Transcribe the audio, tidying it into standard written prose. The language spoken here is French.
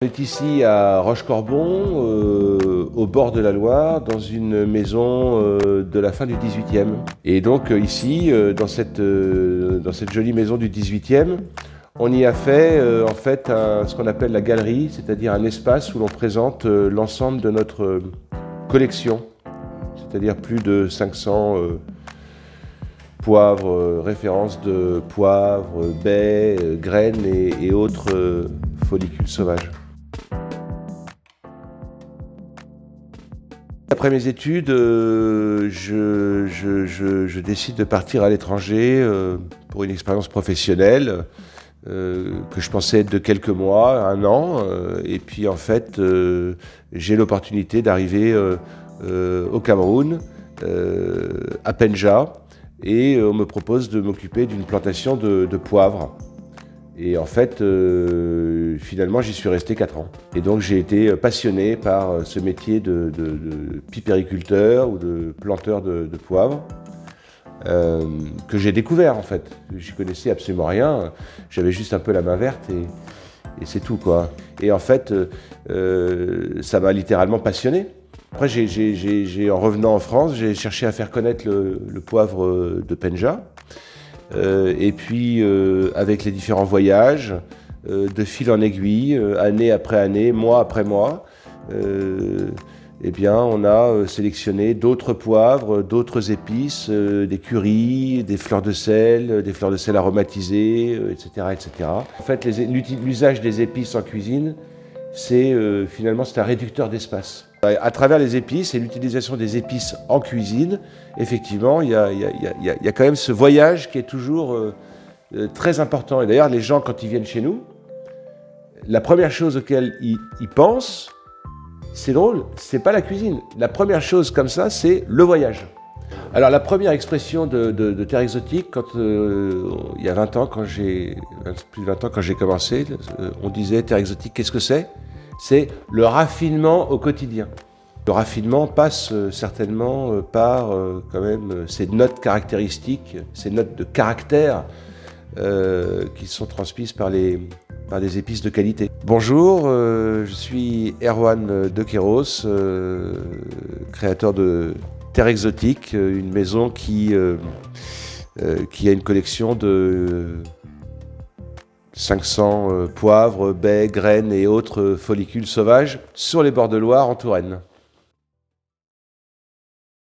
On est ici à Rochecorbon, au bord de la Loire, dans une maison de la fin du XVIIIe. Et donc ici, dans cette jolie maison du XVIIIe, on y a fait en fait ce qu'on appelle la galerie, c'est-à-dire un espace où l'on présente l'ensemble de notre collection, c'est-à-dire plus de 500 poivres, références de poivres, baies, graines et autres follicules sauvages. Après mes études, je décide de partir à l'étranger pour une expérience professionnelle que je pensais être de quelques mois, un an. Et puis en fait, j'ai l'opportunité d'arriver au Cameroun, à Penja, et on me propose de m'occuper d'une plantation de poivres. Et en fait, finalement, j'y suis resté 4 ans. Et donc, j'ai été passionné par ce métier de pipériculteur ou de planteur de poivre que j'ai découvert, en fait. J'y connaissais absolument rien. J'avais juste un peu la main verte et c'est tout, quoi. Et en fait, ça m'a littéralement passionné. Après, en revenant en France, j'ai cherché à faire connaître le poivre de Penja. Et puis, avec les différents voyages, de fil en aiguille, année après année, mois après mois, eh bien, on a sélectionné d'autres poivres, d'autres épices, des currys, des fleurs de sel aromatisées, etc., etc. En fait, l'usage des épices en cuisine, finalement, c'est un réducteur d'espace. À travers les épices et l'utilisation des épices en cuisine, effectivement, il y a quand même ce voyage qui est toujours très important. Et d'ailleurs, les gens, quand ils viennent chez nous, la première chose auquel ils pensent, c'est drôle, c'est pas la cuisine. La première chose comme ça, c'est le voyage. Alors, la première expression de terre exotique, il y a 20 ans, plus de 20 ans, quand j'ai commencé, on disait terre exotique, qu'est-ce que c'est ? C'est le raffinement au quotidien. Le raffinement passe certainement par quand même ces notes caractéristiques, ces notes de caractère qui sont transmises par des épices de qualité. Bonjour, je suis Erwan De Queiroz, créateur de Terre Exotique, une maison qui a une collection de 500 poivres, baies, graines et autres follicules sauvages sur les bords de Loire en Touraine.